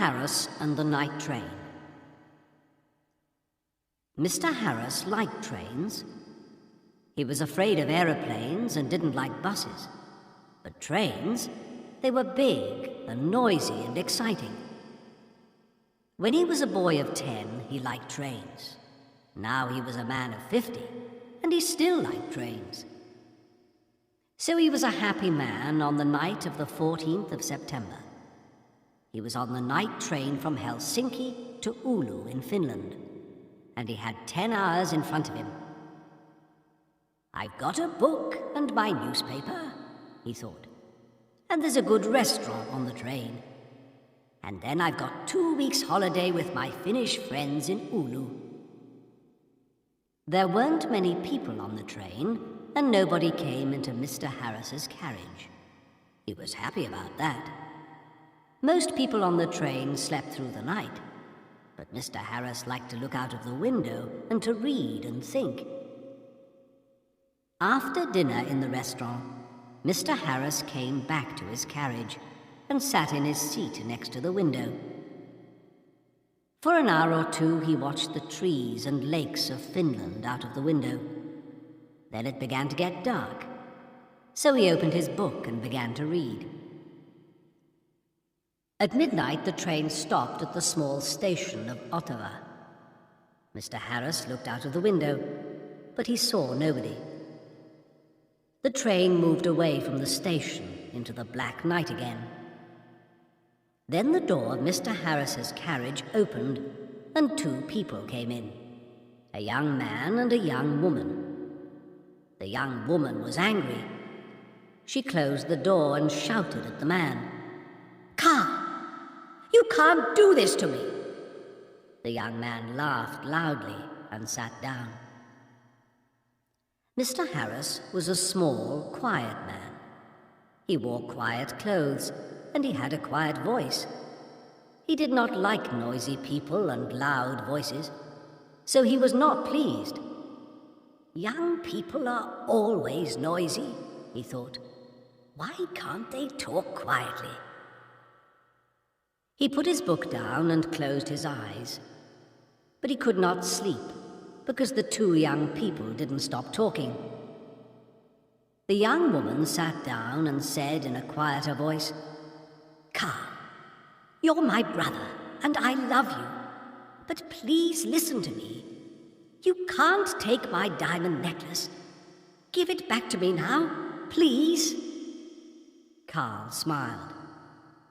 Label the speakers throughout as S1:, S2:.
S1: Harris and the Night Train. Mr. Harris liked trains. He was afraid of aeroplanes and didn't like buses. But trains, they were big and noisy and exciting. When he was a boy of 10, he liked trains. Now he was a man of 50, and he still liked trains. So he was a happy man on the night of the 14th of September. He was on the night train from Helsinki to Oulu in Finland, and he had 10 hours in front of him. "I've got a book and my newspaper," he thought, "and there's a good restaurant on the train. And then I've got 2 weeks' holiday with my Finnish friends in Oulu." There weren't many people on the train, and nobody came into Mr. Harris's carriage. He was happy about that. Most people on the train slept through the night, but Mr. Harris liked to look out of the window and to read and think. After dinner in the restaurant, Mr. Harris came back to his carriage and sat in his seat next to the window. For an hour or two, he watched the trees and lakes of Finland out of the window. Then it began to get dark, so he opened his book and began to read. At midnight, the train stopped at the small station of Ottawa. Mr. Harris looked out of the window, but he saw nobody. The train moved away from the station into the black night again. Then the door of Mr. Harris's carriage opened, and 2 people came in, a young man and a young woman. The young woman was angry. She closed the door and shouted at the man, "Carl, you can't do this to me!" The young man laughed loudly and sat down. Mr. Harris was a small, quiet man. He wore quiet clothes, and he had a quiet voice. He did not like noisy people and loud voices, so he was not pleased. "Young people are always noisy," he thought. "Why can't they talk quietly?" He put his book down and closed his eyes, but he could not sleep because the 2 young people didn't stop talking. The young woman sat down and said in a quieter voice, "Carl, you're my brother and I love you, but please listen to me. You can't take my diamond necklace. Give it back to me now, please." Carl smiled.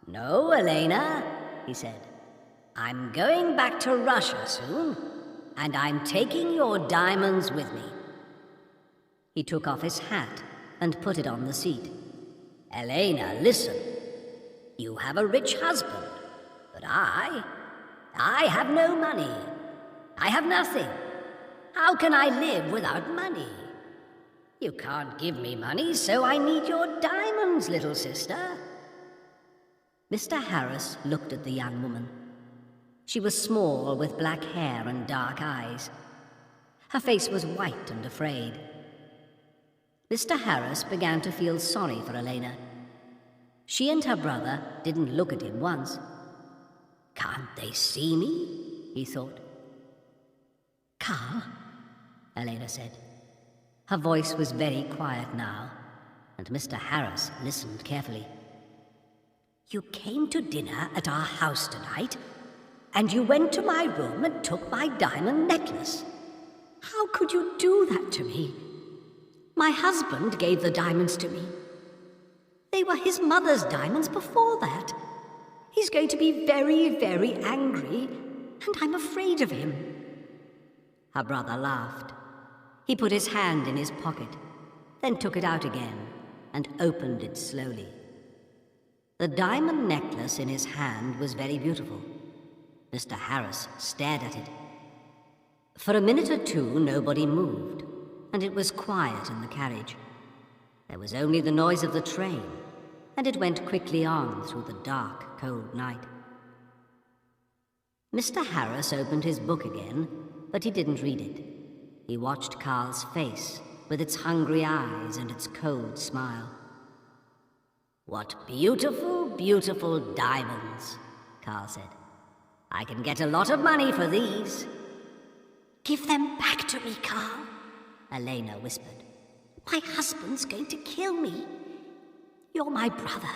S1: "No, Elena," he said. "I'm going back to Russia soon, and I'm taking your diamonds with me." He took off his hat and put it on the seat. "Elena, listen. You have a rich husband, but I have no money. I have nothing. How can I live without money? You can't give me money, so I need your diamonds, little sister." Mr. Harris looked at the young woman. She was small, with black hair and dark eyes. Her face was white and afraid. Mr. Harris began to feel sorry for Elena. She and her brother didn't look at him once. "Can't they see me?" he thought. "Carl," Elena said. Her voice was very quiet now, and Mr. Harris listened carefully. "You came to dinner at our house tonight, and you went to my room and took my diamond necklace. How could you do that to me? My husband gave the diamonds to me. They were his mother's diamonds before that. He's going to be very, very angry, and I'm afraid of him." Her brother laughed. He put his hand in his pocket, then took it out again and opened it slowly. The diamond necklace in his hand was very beautiful. Mr. Harris stared at it. For a minute or 2, nobody moved, and it was quiet in the carriage. There was only the noise of the train, and it went quickly on through the dark, cold night. Mr. Harris opened his book again, but he didn't read it. He watched Carl's face, with its hungry eyes and its cold smile. "What beautiful, beautiful diamonds," Carl said. I can get a lot of money for these."
S2: "Give them back to me, Carl,"
S1: Elena whispered.
S2: "My husband's going to kill me. You're my brother.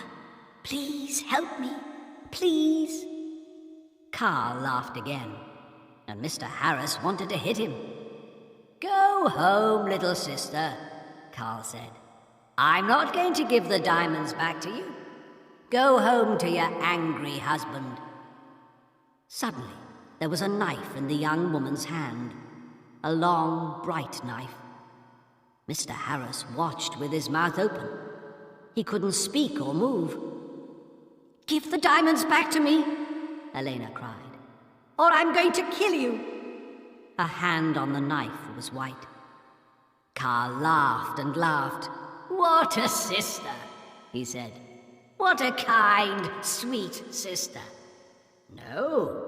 S2: Please help me. Please."
S1: Carl laughed again, and Mr. Harris wanted to hit him. "Go home, little sister," Carl said. "I'm not going to give the diamonds back to you. Go home to your angry husband." Suddenly, there was a knife in the young woman's hand, a long, bright knife. Mr. Harris watched with his mouth open. He couldn't speak or move.
S2: "Give the diamonds back to me,"
S1: Elena cried,
S2: "or I'm going to kill you."
S1: Her hand on the knife was white. Carl laughed and laughed. "What a sister," he said. "What a kind, sweet sister. No,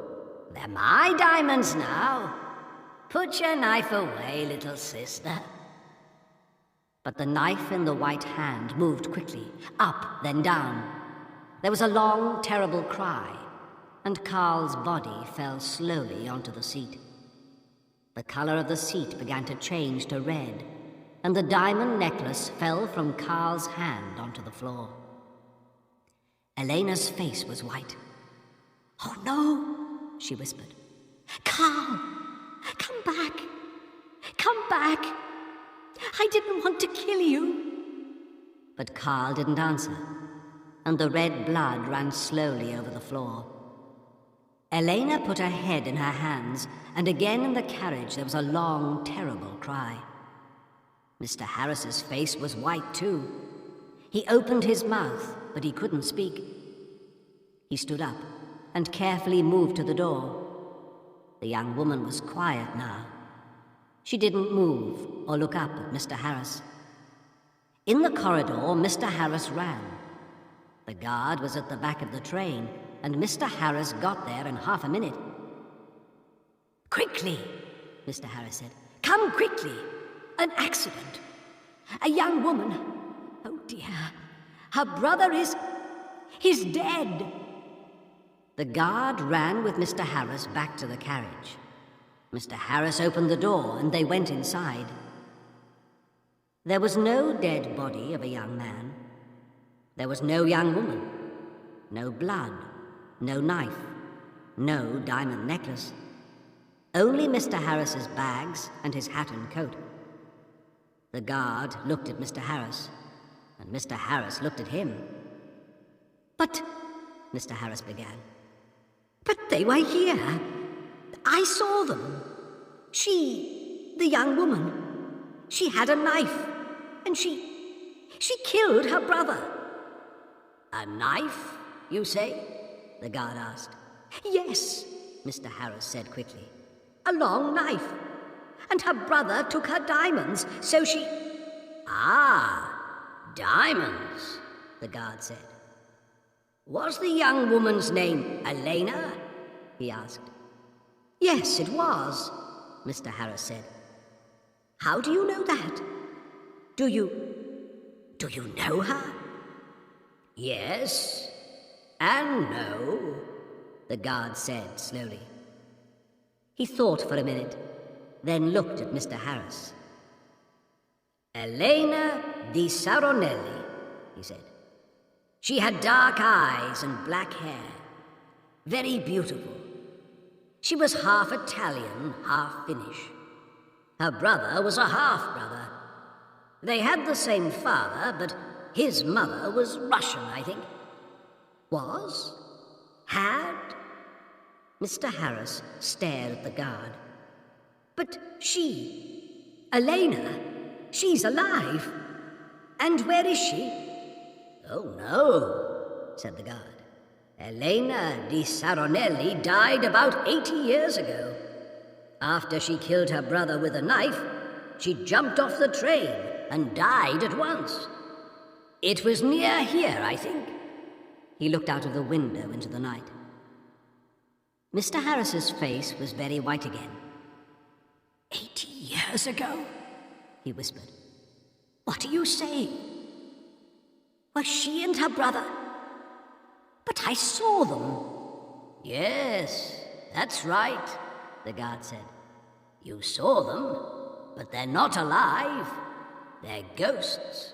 S1: they're my diamonds now. Put your knife away, little sister." But the knife in the white hand moved quickly, up, then down. There was a long, terrible cry, and Carl's body fell slowly onto the seat. The color of the seat began to change to red, and the diamond necklace fell from Carl's hand onto the floor. Elena's face was white.
S2: "Oh no," she whispered. "Carl, come back. Come back. I didn't want to kill you."
S1: But Carl didn't answer, and the red blood ran slowly over the floor. Elena put her head in her hands, and again in the carriage there was a long, terrible cry. Mr. Harris's face was white too. He opened his mouth, but he couldn't speak. He stood up and carefully moved to the door. The young woman was quiet now. She didn't move or look up at Mr. Harris. In the corridor, Mr. Harris ran. The guard was at the back of the train, and Mr. Harris got there in half a minute.
S2: "Quickly,"
S1: Mr. Harris said.
S2: "Come quickly. An accident. A young woman. Oh dear. Her brother he's dead."
S1: The guard ran with Mr. Harris back to the carriage. Mr. Harris opened the door, and they went inside. There was no dead body of a young man. There was no young woman. No blood. No knife. No diamond necklace. Only Mr. Harris's bags and his hat and coat. The guard looked at Mr. Harris, and Mr. Harris looked at him.
S2: "But,"
S1: Mr. Harris began.
S2: "but they were here. I saw them. The young woman, she had a knife, and she killed her brother."
S1: "A knife, you say?" the guard asked.
S2: "Yes,"
S1: Mr. Harris said quickly.
S2: "A long knife. And her brother took her diamonds, so she—"
S1: "Ah, diamonds," the guard said. "Was the young woman's name Elena?" he asked.
S2: "Yes, it was,"
S1: Mr. Harris said.
S2: "How do you know that? Do you know her?"
S1: "Yes and no," the guard said slowly. He thought for a minute, then looked at Mr. Harris. "Elena di Saronelli," he said. "She had dark eyes and black hair. Very beautiful. She was half Italian, half Finnish. Her brother was a half-brother. They had the same father, but his mother was Russian, I think."
S2: "Was?
S1: Had?" Mr. Harris stared at the guard.
S2: "But Elena, she's alive. And where is she?"
S1: "Oh, no," said the guard. "Elena di Saronelli died about 80 years ago. After she killed her brother with a knife, she jumped off the train and died at once. It was near here, I think." He looked out of the window into the night. Mr. Harris's face was very white again.
S2: 80 years ago?"
S1: he whispered.
S2: "What are you saying? Were she and her brother? But I saw them."
S1: "Yes, That's right, the guard said. You saw them, but they're not alive. They're ghosts.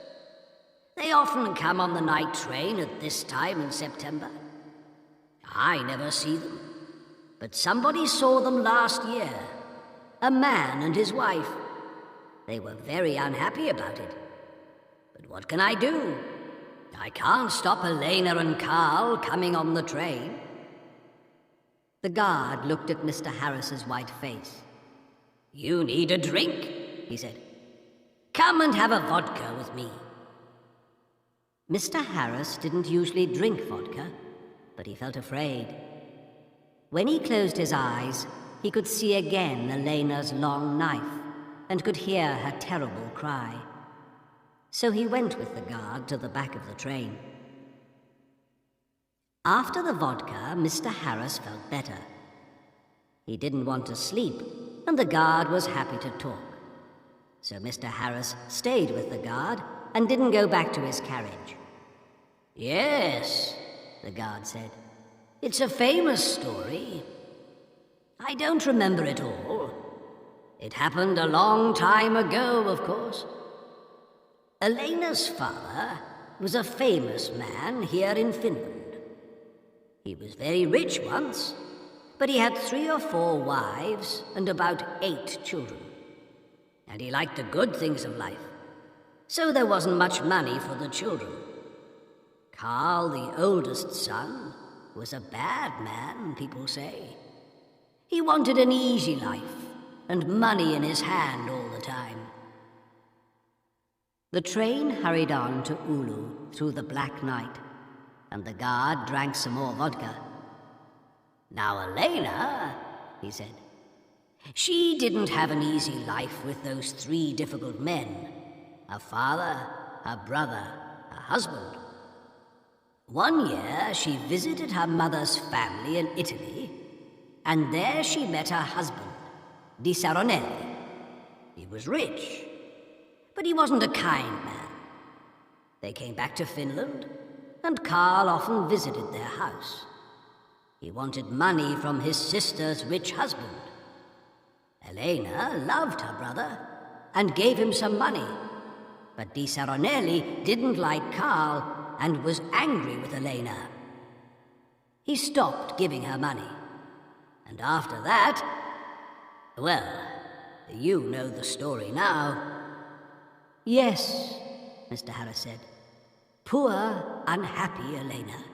S1: They often come on the night train at this time in September. I never see them, but somebody saw them last year. A man and his wife. They were very unhappy about it. But what can I do? I can't stop Elena and Carl coming on the train. The guard looked at Mr. Harris's white face. You need a drink, he said. Come and have a vodka with me. Mr. Harris didn't usually drink vodka, but he felt afraid. When he closed his eyes, he could see again Elena's long knife and could hear her terrible cry. So he went with the guard to the back of the train. After the vodka, Mr. Harris felt better. He didn't want to sleep, and the guard was happy to talk. So Mr. Harris stayed with the guard and didn't go back to his carriage. Yes, the guard said. It's a famous story. I don't remember it all. It happened a long time ago, of course. Elena's father was a famous man here in Finland. He was very rich once, but he had 3 or 4 wives and about 8 children. And he liked the good things of life, so there wasn't much money for the children. Carl, the oldest son, was a bad man, people say. He wanted an easy life and money in his hand all the time. The train hurried on to Oulu through the black night, and the guard drank some more vodka. Now Elena, he said, she didn't have an easy life with those 3 difficult men. Her father, her brother, her husband. One year she visited her mother's family in Italy, and there she met her husband, Di Saronelli. He was rich, but he wasn't a kind man. They came back to Finland, and Carl often visited their house. He wanted money from his sister's rich husband. Elena loved her brother and gave him some money, but Di Saronelli didn't like Carl and was angry with Elena. He stopped giving her money, and after that, well, you know the story now. Yes, Mr. Harris said. Poor, unhappy Elena.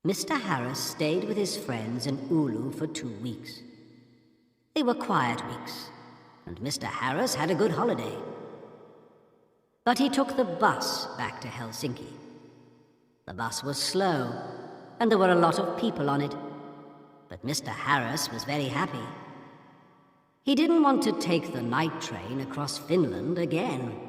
S1: Mr. Harris stayed with his friends in Oulu for 2 weeks. They were quiet weeks, and Mr. Harris had a good holiday. But he took the bus back to Helsinki. The bus was slow, and there were a lot of people on it, but Mr. Harris was very happy. He didn't want to take the night train across Finland again.